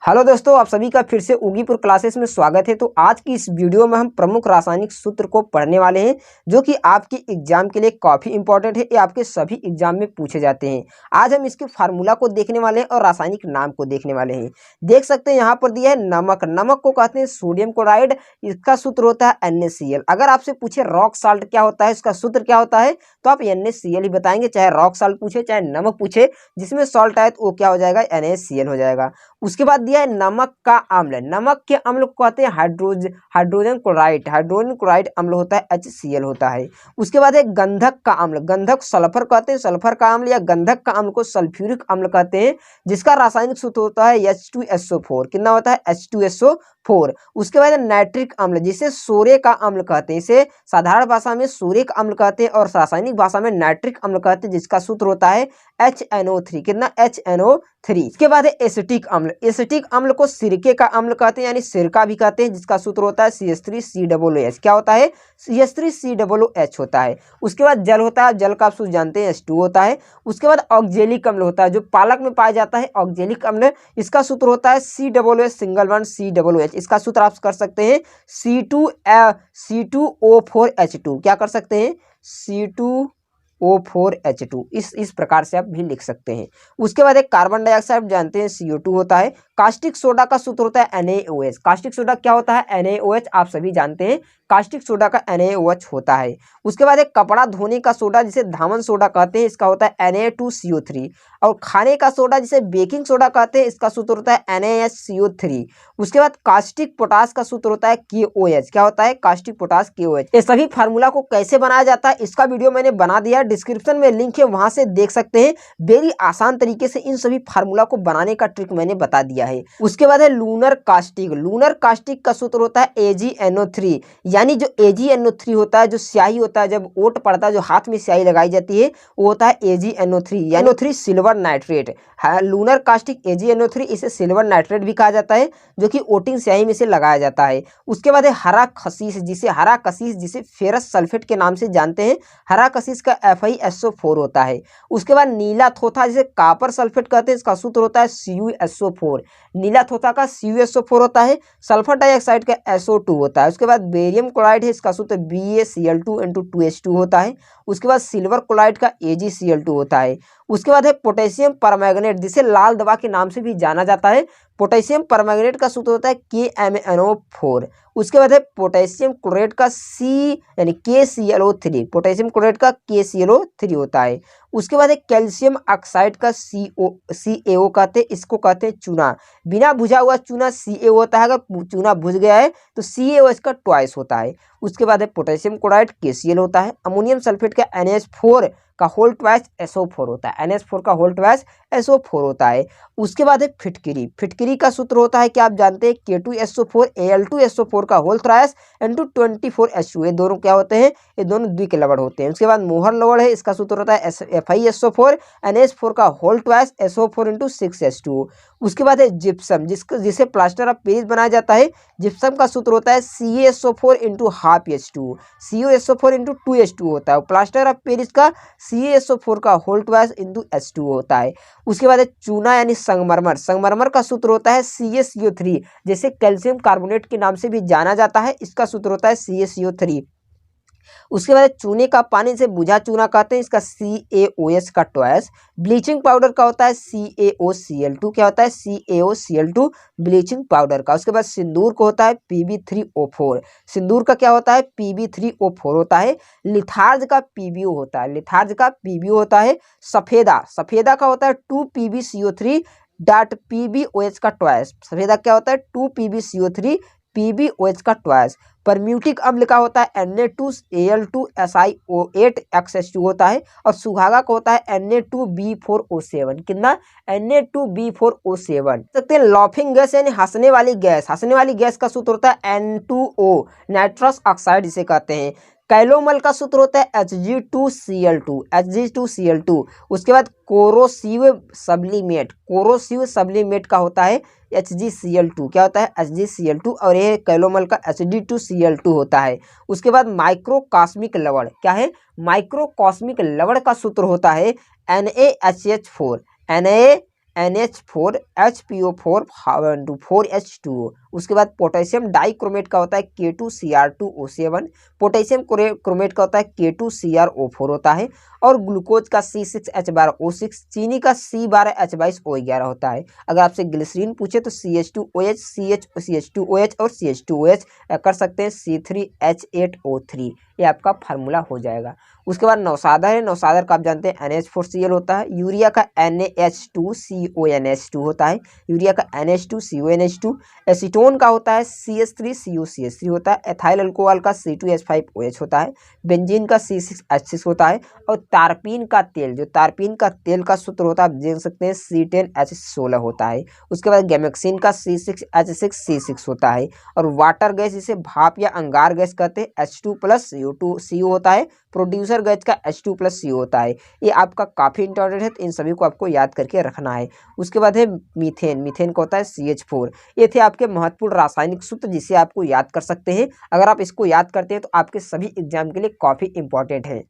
Hello दोस्तों, आप सभी का फिर से उगीपुर क्लासेस में स्वागत है। तो आज की इस वीडियो में हम प्रमुख रासायनिक सूत्र को पढ़ने वाले हैं जो कि आपके एग्जाम के लिए काफ़ी इंपॉर्टेंट है। ये आपके सभी एग्जाम में पूछे जाते हैं। आज हम इसके फार्मूला को देखने वाले हैं और रासायनिक नाम को देखने वाले हैं। देख सकते हैं यहाँ पर दिया है नमक। नमक को कहते हैं सोडियम क्लोराइड। इसका सूत्र होता है NaCl। अगर आपसे पूछे रॉक साल्ट क्या होता है, इसका सूत्र क्या होता है, तो आप NaCl ही बताएंगे। चाहे रॉक साल्ट पूछे चाहे नमक पूछे, जिसमें सॉल्ट आए तो वो क्या हो जाएगा, NaCl हो जाएगा। उसके बाद दिया है नमक का अम्ल। नमक के अम्ल को कहते हैं हाइड्रोजन क्लोराइड। हाइड्रोजन क्लोराइड अम्ल होता है HCl होता है। उसके बाद है गंधक का अम्ल। गंधक सल्फर कहते हैं। सल्फर का अम्ल या गंधक का अम्ल को सल्फ्यूरिक अम्ल कहते हैं, जिसका रासायनिक सूत्र होता है H2SO4। कितना होता है, H2SO4। उसके बाद नाइट्रिक अम्ल, जिसे सोरे का अम्ल कहते हैं। इसे साधारण भाषा में सोरिक अम्ल कहते हैं और रासायनिक भाषा में नाइट्रिक अम्ल कहते हैं, जिसका सूत्र होता है HNO3। कितना, HNO3। इसके बाद है एसिटिक अम्ल। एसिटिक अम्ल को सिरके का अम्ल कहते हैं, यानी सिरका भी कहते हैं, जिसका सूत्र होता है CH3COOH। क्या होता है, CH3COOH होता है। उसके बाद जल होता है। जल का आप सूत्र जानते हैं, H2 होता है। उसके बाद ऑक्जेलिक अम्ल होता है, जो पालक में पाया जाता है, ऑक्जेलिक अम्ल। इसका सूत्र होता है COOH सिंगल बॉन्ड COOH। इसका सूत्र आप कर सकते हैं C2O4H2। क्या कर सकते हैं, C2O4H2। इस प्रकार से आप भी लिख सकते हैं। उसके बाद एक कार्बन डाइऑक्साइड जानते हैं, CO2 होता है। कास्टिक सोडा का सूत्र होता है NaOH। कास्टिक सोडा क्या होता है, NaOH आप सभी जानते हैं। कास्टिक सोडा का NaOH होता है। उसके बाद एक कपड़ा धोने का सोडा, जिसे धामन सोडा कहते हैं, इसका होता है Na2CO3। और खाने का सोडा, जिसे बेकिंग सोडा कहते हैं, इसका सूत्र होता है NaHCO3। उसके बाद कास्टिक पोटास का सूत्र होता है KOH। क्या होता है, कास्टिक पोटास KOH। ये सभी फार्मूला को कैसे बनाया जाता है, इसका वीडियो मैंने बना दिया है, डिस्क्रिप्शन में लिंक है, वहां से देख सकते हैं। वेरी आसान तरीके से इन सभी फार्मूला को बनाने का ट्रिक मैंने बता दिया है। उसके बाद है लूनर कास्टिक। लूनर कास्टिक का सूत्र होता है AgNO3। यानी जो AgNO3 होता है, जो स्याही होता है, जब ओट पड़ता है, जो हाथ में स्याही लगाई जाती है, वो होता है AgNO3। यानी NO3 सिल्वर नाइट्रेट है। लूनर कास्टिक AgNO3, इसे सिल्वर नाइट्रेट भी कहा जाता है, जो कि ओटिंग स्याही में से लगाया जाता है। उसके बाद है हरा कशिश, जिसे फेरस सल्फेट के नाम से जानते हैं। हरा कशिश का FeSO4 होता है। उसके बाद नीला थोथा, जिसे कॉपर सल्फेट कहते हैं, इसका सूत्र होता है CuSO4। नीला थोथा का CuSO4 होता है। सल्फर डाइऑक्साइड का SO2 होता है। उसके बाद बेरियम क्लोराइड है, इसका सूत्र BaCl2N2 होता है। उसके बाद सिल्वर क्लोराइड का AgCl2 होता है। उसके बाद है पोटेशियम परमैंगनेट, जिसे लाल दवा के नाम से भी जाना जाता है। पोटेशियम परमैंगनेट का सूत्र होता है KMnO4। उसके बाद है पोटेशियम क्लोरेट का यानी KClO3। पोटेशियम क्लोरेट का KClO3 होता है। उसके बाद है कैल्शियम ऑक्साइड का CaO कहते हैं, इसको कहते हैं चूना। बिना भुजा हुआ चूना CaO होता है, अगर चूना भुज गया है तो CaO इसका ट्वाइस होता है। उसके बाद है पोटेशियम क्लोराइड KCl होता है। अमोनियम सल्फेट का NH4 का होल ट्वाइस SO4 होता है। NH4 का होल ट्वाइस SO4 होता है। उसके बाद है फिटकिरी। फिटकिरी का सूत्र होता है कि आप जानते हैं K2SO4 Al2SO4 का होल ट्वाइस N224H2। ये दोनों क्या होते हैं, ये दोनों द्विक लवण होते हैं। उसके बाद मोहर लवण है, इसका सूत्र होता है FeSO4 NH4 का होल ट्वाइस SO4 6H2। उसके बाद है जिप्सम, जिसे प्लास्टर ऑफ पेरिस बनाया जाता है। जिप्सम का सूत्र होता है CaSO4 half H2। CaSO4 2H2 होता है। प्लास्टर ऑफ पेरिस का CaSO4 का होल ट्वाइस H2 होता है। उसके बाद है चूना यानी संगमरमर। संगमरमर का सूत्र होता है CaCO3, जैसे कैल्शियम कार्बोनेट के नाम से भी जाना जाता है, इसका सूत्र होता है CaCO3। उसके बाद चूने का पानी से बुझा चूना कहते हैं, इसका CaOH का ट्वाइस। ब्लीचिंग पाउडर का होता है CaOCl2। क्या होता है, CaOCl2 ब्लीचिंग पाउडर का। उसके बाद सिंदूर को होता है Pb3O4। सिंदूर का क्या होता है, Pb3O4 होता है। लिथार्ज का PbO होता है। लिथार्ज का PbO होता है। सफेदा का होता है 2PbCO3 PbOH का ट्वाइस। सफेदा क्या होता है, 2PbCO3 PbOH का ट्वाइस। परम्यूटिक अम्ल का होता है Na2Al2SiO8XH2 होता है। और सुहागा का होता है Na2B4O7। कितना, Na2B4O7। सकते हैं लॉफिंग गैस यानी हंसने वाली गैस। हंसने वाली गैस का सूत्र होता है N2O, नाइट्रस ऑक्साइड जिसे कहते हैं। कैलोमल का सूत्र होता है Hg2Cl2। उसके बाद कोरोसिव सब्लिमेट का होता है HgCl2। क्या होता है, HgCl2। और ये कैलोमल का Hg2Cl2 होता है। उसके बाद माइक्रोकॉस्मिक लवण क्या है, माइक्रोकॉस्मिक लवण का सूत्र होता है NaHH4। NH4 HPO4 4H2O। उसके बाद पोटेशियम डाइक्रोमेट का होता है K2Cr2O7। पोटेशियम क्रोमेट का होता है K2CrO4 होता है। और ग्लूकोज का C6H12O6, चीनी का C12H22O11 होता है। अगर आपसे ग्लिसरीन पूछे तो CH2OH, CH2OH और CH2OH कर सकते हैं C3H8O3, ये आपका फार्मूला हो जाएगा। उसके बाद नौसादर है, नौसादर का आप जानते हैं NH4Cl होता है। यूरिया का NaH2CONH2 होता है, यूरिया का NH2CONH2। एसीटोन का होता है CH3COCH3 होता है। एथाइल अल्कोहल का C2H5OH होता है। बेंजीन का C6H6 होता है। और तारपीन का तेल, जो तारपीन का तेल का सूत्र होता है आप देख सकते हैं C10H16 होता है। उसके बाद गैमेक्सिन का C6H6C6 होता है। और वाटर गैस जिसे भाप या अंगार गैस कहते हैं H2+CO2CO होता है। प्रोड्यूसर गैस का H2+CO होता है। ये आपका काफ़ी इंपॉर्टेंट है, तो इन सभी को आपको याद करके रखना है। उसके बाद है मीथेन, मीथेन का होता है CH4। ये थे आपके महत्वपूर्ण रासायनिक सूत्र जिसे आपको याद कर सकते हैं। अगर आप इसको याद करते हैं तो आपके सभी एग्जाम के लिए काफ़ी इंपॉर्टेंट है।